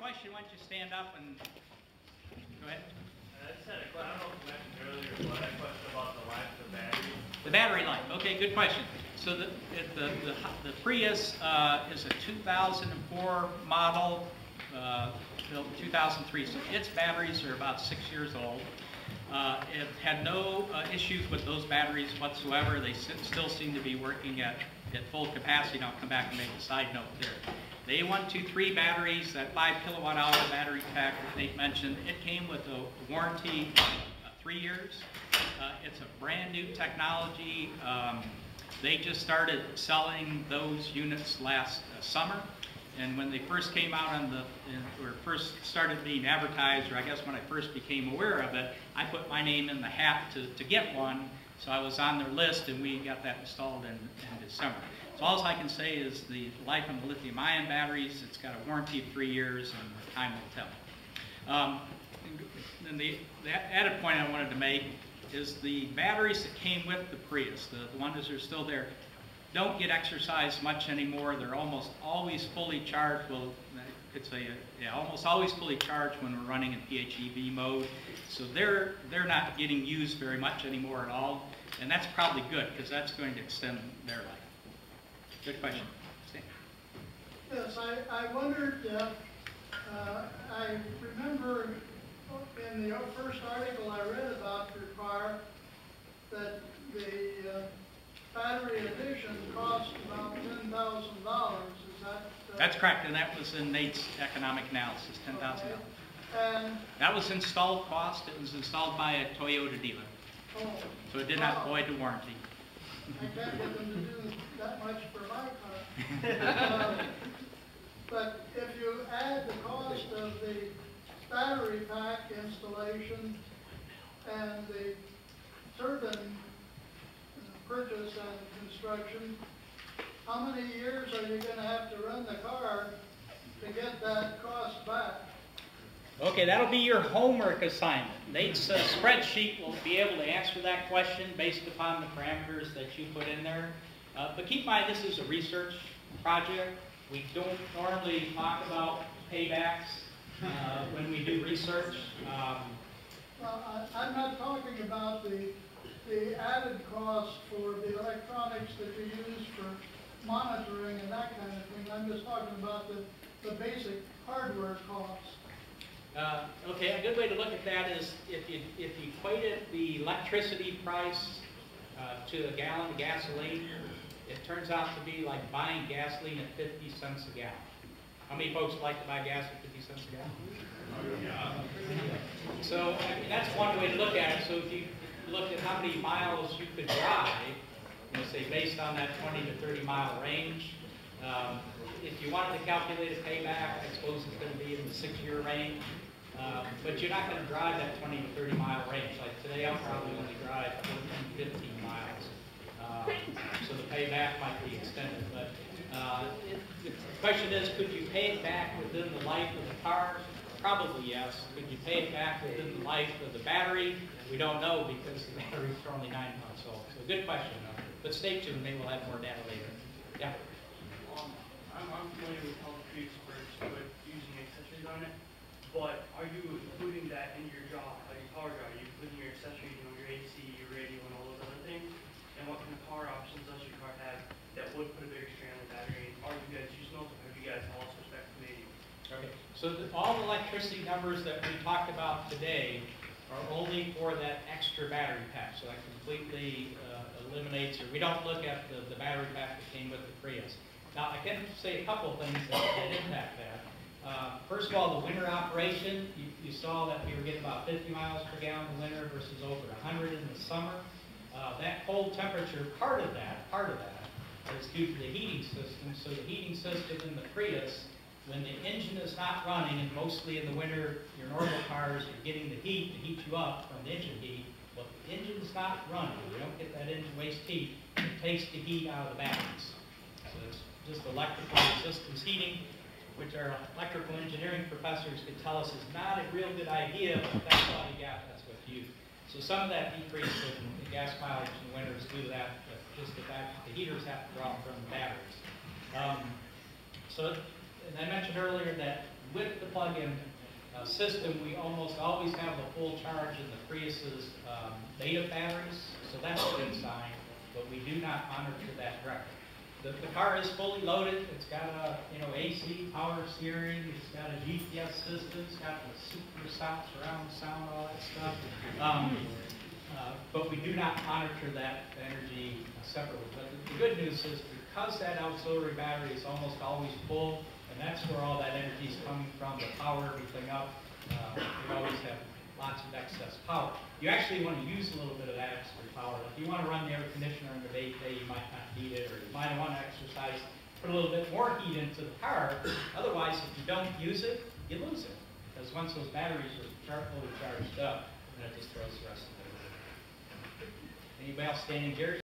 question, why don't you stand up and go ahead. I just had a question. I don't know if you mentioned earlier, but I had a question about the life of the battery. The battery life. Okay, good question. So the Prius is a 2004 model, built in 2003. So its batteries are about 6 years old. It had no issues with those batteries whatsoever. They still seem to be working at full capacity. And I'll come back and make a side note there. The A123 batteries, that 5 kilowatt hour battery pack that Nate mentioned, it came with a warranty 3 years. It's a brand new technology. They just started selling those units last summer. And when they first came out or first started being advertised, or I guess when I first became aware of it, I put my name in the hat to get one. So I was on their list, and we got that installed in December. So all I can say is the life of the lithium-ion batteries, it's got a warranty of 3 years, and time will tell. And the added point I wanted to make is the batteries that came with the Prius, the ones that are still there, don't get exercised much anymore. They're almost always fully charged. Well, I could say, yeah, almost always fully charged when we're running in PHEV mode. So they're not getting used very much anymore at all. And that's probably good, because that's going to extend their life. Good question. Stan. Yes, I wondered, I remember in the first article I read about your car that the battery addition cost about $10,000. Is that? That's correct, and that was in Nate's economic analysis, $10,000. Okay. And that was installed cost. It was installed by a Toyota dealer. Oh, so it did not void the warranty. I can't get them to do that much for my car. But if you add the cost of the battery pack installation and the turbine purchase and construction, how many years are you going to have to run the car to get that cost back? Okay, that'll be your homework assignment. Nate's spreadsheet will be able to answer that question based upon the parameters that you put in there. But keep in mind, this is a research project. We don't normally talk about paybacks when we do research. Well, I'm not talking about the added cost for the electronics that you use for monitoring and that kind of thing. I'm just talking about the basic hardware costs. Okay, a good way to look at that is if you equated the electricity price to a gallon of gasoline, it turns out to be like buying gasoline at 50 cents a gallon. How many folks like to buy gas at 50 cents a gallon? So I mean, that's one way to look at it. So if you look at how many miles you could drive, say based on that 20 to 30 mile range, if you wanted to calculate a payback, I suppose it's going to be in the 6-year range. But you're not going to drive that 20 to 30 mile range. Like today, I'll probably only drive 14, 15 miles. So the payback might be extended. But the question is, could you pay it back within the life of the car? Probably yes. Could you pay it back within the life of the battery? We don't know because the batteries are only 9 months old. So good question, though. But stay tuned. Maybe we'll have more data later. Yeah. I'm familiar with how the Prius works with using accessories on it, but are you including that in your job, like your power drive? Are you including your accessories, your AC, your radio, and all those other things? And what kind of power options does your car have that would put a bigger strain on the battery? Are you guys using those, or have you guys also spec-made? Okay. So all the electricity numbers that we talked about today are only for that extra battery pack. So that completely eliminates, or we don't look at the battery pack that came with the Prius. Now, I can say a couple of things that impact that. First of all, the winter operation, you saw that we were getting about 50 miles per gallon in the winter versus over 100 in the summer. That cold temperature, part of that is due to the heating system. So the heating system in the Prius, when the engine is not running, and mostly in the winter, your normal cars are getting the heat to heat you up from the engine heat. Well, if the engine's not running, you don't get that engine waste heat, it takes the heat out of the batteries. So it's just electrical systems heating, which our electrical engineering professors could tell us is not a real good idea, but that's all you got, that's what you use. So some of that decrease in gas mileage in the winter is due to that, but just the fact that the heaters have to draw from the batteries. So I mentioned earlier that with the plug-in system, we almost always have the full charge in the Prius's native batteries, so that's a good sign, but we do not monitor that directly. The car is fully loaded. It's got a AC power steering. It's got a GPS system. It's got the super surround sound, all that stuff. But we do not monitor that energy separately. But the good news is because that auxiliary battery is almost always full, and that's where all that energy is coming from, to power everything up, we always have lots of excess power. You actually want to use a little bit of that extra power. If you want to run the air conditioner in the day, you might not need it, or you might want to exercise, put a little bit more heat into the car. Otherwise, if you don't use it, you lose it. Because once those batteries are fully charged up, then it just throws the rest of it away. Anybody else standing here?